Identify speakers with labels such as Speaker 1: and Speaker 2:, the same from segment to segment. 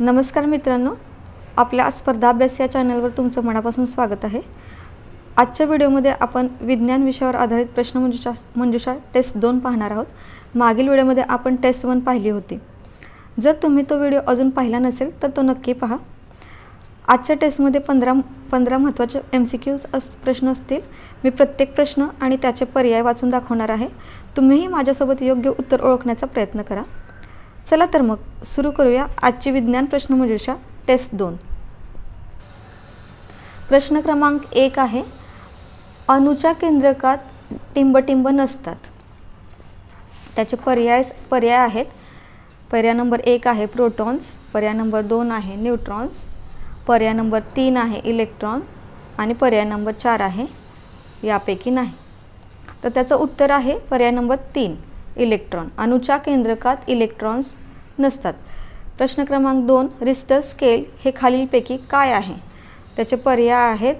Speaker 1: नमस्कार मित्रांनो, आपल्या स्पर्धा अभ्यास या चॅनलवर तुमचं मनापासून स्वागत आहे। आजच्या व्हिडिओमध्ये आपण विज्ञान विषयावर आधारित प्रश्नमंजुषा टेस्ट 2 पाहणार आहोत। मागील व्हिडिओमध्ये आपण टेस्ट 1 पाहिली होती। जर तुम्ही तो व्हिडिओ अजून पाहिला नसेल तर तो नक्की पहा। आजच्या टेस्टमध्ये 15 महत्त्वाचे MCQs प्रश्न असतील। मी प्रत्येक प्रश्न आणि त्याचे पर्याय वाचून दाखवणार आहे। तुम्हीही माझ्यासोबत योग्य उत्तर ओळखण्याचा प्रयत्न करा। चला तर मग सुरू करूया आजची विज्ञान प्रश्नमंजुषा टेस्ट 2। प्रश्न क्रमांक 1 आहे, अणूच्या केंद्रकात टिंबटिंब नसतात। त्याचे पर्याय आहेत। पर्याय नंबर 1 आहे प्रोटॉन्स, पर्याय नंबर 2 आहे न्यूट्रॉन्स, पर्याय नंबर 3 आहे इलेक्ट्रॉन आणि पर्याय नंबर 4 आहे यापैकी नाही। तर त्याचं उत्तर आहे पर्याय नंबर 3 इलेक्ट्रॉन। अणूच्या केंद्रकात इलेक्ट्रॉन्स नसतात। प्रश्न क्रमांक 2, रिश्टर स्केल हे खालीलपैकी काय आहे? त्याचे पर्याय आहेत।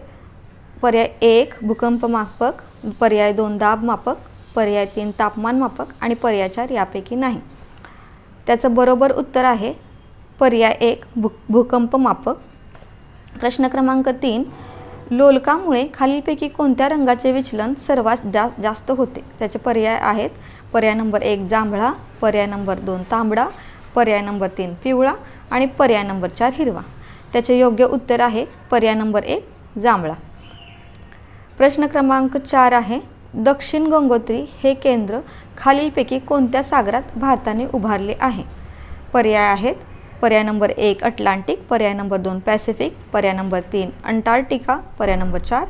Speaker 1: पर्याय 1 भूकंप मापक, पर्याय 2 दाब मापक, पर्याय 3 तापमान मापक आणि पर्याय 4 यापैकी नाही। त्याचं बरोबर उत्तर आहे पर्याय 1 भूकंप मापक। प्रश्न क्रमांक 3, लोलकामुळे खालीलपैकी कोणत्या रंगाचे विचलन सर्वात जास्त होते? त्याचे पर्याय आहेत। पर्याय नंबर 1 जांभळा, पर्याय नंबर 2 तांबडा, पर्याय नंबर 3 पिवळा आणि पर्याय नंबर 4 हिरवा। त्याचे योग्य उत्तर आहे पर्याय नंबर 1 जांभळा। प्रश्न क्रमांक 4 आहे, दक्षिण गंगोत्री हे केंद्र खालीलपैकी कोणत्या सागरात भारताने उभारले आहे? पर्याय आहेत। पर्याय नंबर 1 अटलांटिक, पर्याय नंबर 2 पॅसिफिक, पर्याय नंबर 3 अंटार्क्टिका, पर्याय नंबर 4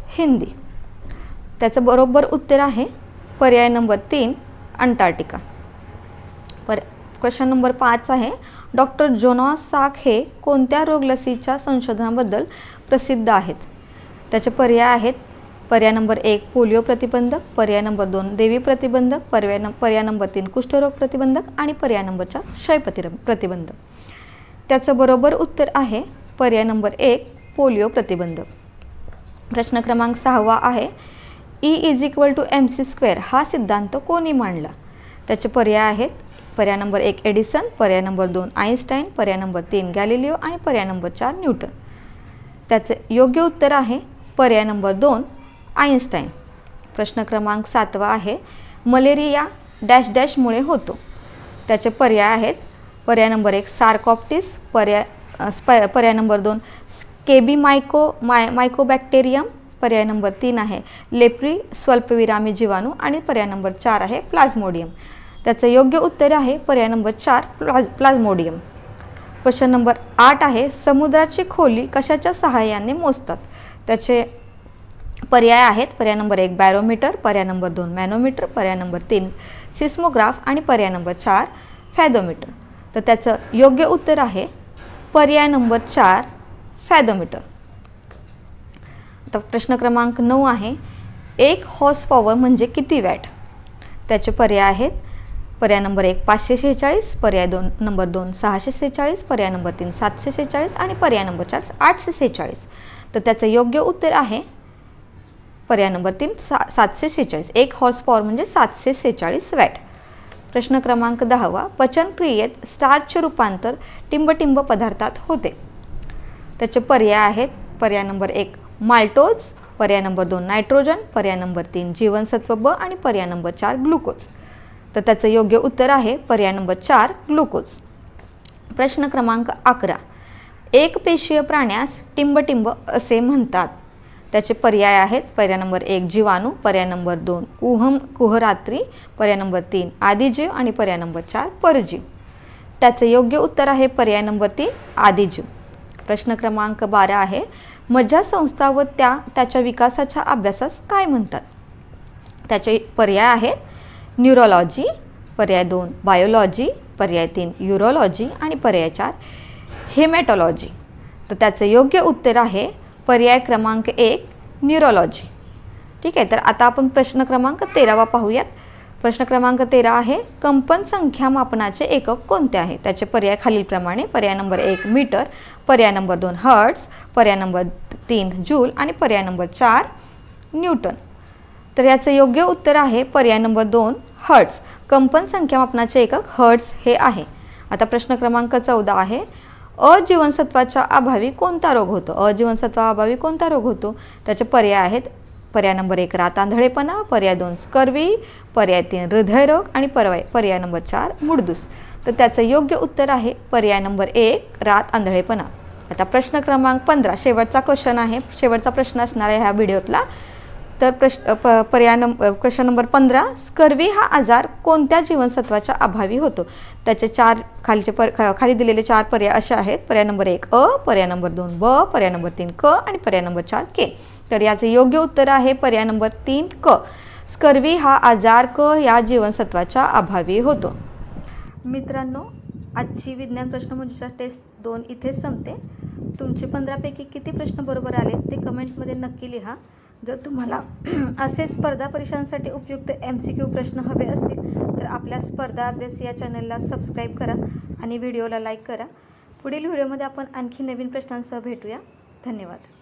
Speaker 1: हिंदी। त्याचं बरोबर उत्तर आहे पर्याय नंबर 3 अंटार्क्टिका। क्वेश्चन नंबर 5 आहे, डॉक्टर जोनास साक हे कोणत्या रोगलसीच्या संशोधनाबद्दल प्रसिद्ध आहेत? त्याचे पर्याय आहेत। पर्याय नंबर 1 पोलिओ प्रतिबंधक, पर्याय नंबर 2 देवी प्रतिबंधक, पर्याय नंबर 3 कुष्ठरोग प्रतिबंधक आणि पर्याय नंबर 4 क्षय प्रतिबंधक। त्याचं बरोबर उत्तर आहे पर्याय नंबर 1 पोलिओ प्रतिबंधक। प्रश्न क्रमांक 6 आहे, E=mc² हा सिद्धांत कोणी मांडला? त्याचे पर्याय आहेत। पर्याय नंबर 1 एडिसन, पर्याय नंबर 2 आइन्स्टाईन, पर्याय नंबर 3 गॅलिलिओ आणि पर्याय नंबर 4 न्यूटन। त्याचे योग्य उत्तर आहे पर्याय नंबर 2 आइन्स्टाईन। प्रश्न क्रमांक 7 आहे, मलेरिया डॅश डॅशमुळे होतो? त्याचे पर्याय आहेत। पर्याय नंबर 1 सार्कॉप्टिस, पर्याय नंबर 2 स्केबी मायकोबॅक्टेरियम, पर्याय नंबर 3 आहे लेप्री स्वल्पविरामी जीवाणू आणि पर्याय नंबर 4 आहे प्लाझ्मोडियम। त्याचं योग्य उत्तर आहे पर्याय नंबर 4 प्लाझ्मोडियम। क्वेश्चन नंबर 8 आहे, समुद्राची खोली कशाच्या सहाय्याने मोजतात? त्याचे पर्याय आहेत। पर्याय नंबर 1 बॅरोमीटर, पर्याय नंबर 2 मॅनोमीटर, पर्याय नंबर 3 सिस्मोग्राफ आणि पर्याय नंबर 4 फॅथोमीटर। तर त्याचं योग्य उत्तर आहे पर्याय नंबर 4 फॅथोमीटर। आता प्रश्न क्रमांक 9 आहे, 1 हॉर्स पॉवर म्हणजे किती वॅट? त्याचे पर्याय आहेत। पर्याय नंबर 1 546, पर्याय नंबर 2 646, पर्याय नंबर 3 746 आणि पर्याय नंबर 4 846। तर त्याचं योग्य उत्तर आहे पर्याय नंबर 3 746। 1 हॉर्स पॉवर म्हणजे 746 वॅट। प्रश्न क्रमांक 10, पचनक्रियेत स्टार्चचे रूपांतर टिंबटिंब पदार्थात होते? त्याचे पर्याय आहेत। पर्याय नंबर 1 माल्टोज, पर्याय नंबर 2 नायट्रोजन, पर्याय नंबर 3 जीवनसत्व ब आणि पर्याय नंबर 4 ग्लुकोज। तर त्याचं योग्य उत्तर आहे पर्याय नंबर 4 ग्लुकोज। प्रश्न क्रमांक 11, एकपेशीय प्राण्यास टिंबटिंब असे म्हणतात? त्याचे पर्याय आहेत। पर्याय नंबर 1 जीवाणू, पर्याय नंबर 2 कुहरात्री, पर्याय नंबर 3 आदिजीव आणि पर्याय नंबर 4 परजीव। त्याचं योग्य उत्तर आहे पर्याय नंबर 3 आदिजीव। प्रश्न क्रमांक 12 आहे, मज्जासंस्था व त्याच्या विकासाच्या अभ्यासास काय म्हणतात? त्याचे पर्याय आहेत न्यूरोलॉजी, पर्याय 2 बायोलॉजी, पर्याय 3 यूरोलॉजी आणि पर्याय 4 हेमॅटॉलॉजी। तर त्याचं योग्य उत्तर आहे पर्याय क्रमांक 1 न्यूरोलॉजी। ठीक आहे, तर आता आपण प्रश्न क्रमांक 13 पाहूयात। प्रश्न क्रमांक 13 आहे, कंपन संख्या मापनाचे एकक कोणते आहे? त्याचे पर्याय खालीलप्रमाणे। पर्याय नंबर 1 मीटर, पर्याय नंबर 2 हर्ट्ज, पर्याय नंबर 3 जूल आणि पर्याय नंबर 4 न्यूटन। तर याचं योग्य उत्तर आहे पर्याय नंबर 2 हर्ट्ज। कंपन संख्या मापनाचे एकक हर्ट्ज हे आहे। आता प्रश्न क्रमांक 14 आहे, अजीवनसत्वाच्या अभावी कोणता रोग होतो? अजीवनसत्वाअभावी कोणता रोग होतो? त्याचे पर्याय आहेत. पर्याय नंबर 1 रात आंधळेपणा, पर्याय 2 स्कर्वी, पर्याय 3 हृदयरोग आणि पर्याय नंबर 4 मुडदूस. तर त्याचं योग्य उत्तर आहे पर्याय नंबर 1 रात आंधळेपणा. आता प्रश्न क्रमांक 15 शेवटचा क्वेश्चन आहे, शेवटचा प्रश्न असणार आहे ह्या व्हिडिओतला. तर क्वेश्चन नंबर 15 स्कर्वी हा आजार कोणत्या जीवनसत्वाच्या अभावी होतो? त्याचे खाली दिलेले 4 पर्याय असे आहेत. पर्याय नंबर 1 अ, पर्याय नंबर 2 ब, पर्याय नंबर 3 क आणि पर्याय नंबर 4 के. तर याचे योग्य उत्तर आहे पर्याय नंबर 3 क. स्कर्वी हा आजार क या जीवनसत्वाच्या अभावी होतो. मित्रांनो, आजची विज्ञान प्रश्नमंजुषा टेस्ट 2 इथेच संपते. तुमचे 15 पैकी किती प्रश्न बरोबर आले ते कमेंटमध्ये नक्की लिहा. जर तुम्हाला असे स्पर्धा परीक्षांसाठी उपयुक्त MCQ प्रश्न हवे असतील तर आपल्या स्पर्धा अभ्यास या चॅनलला सबस्क्राईब करा आणि व्हिडिओला लाईक करा. पुढील व्हिडिओमध्ये आपण आणखी नवीन प्रश्नांसह भेटूया. धन्यवाद.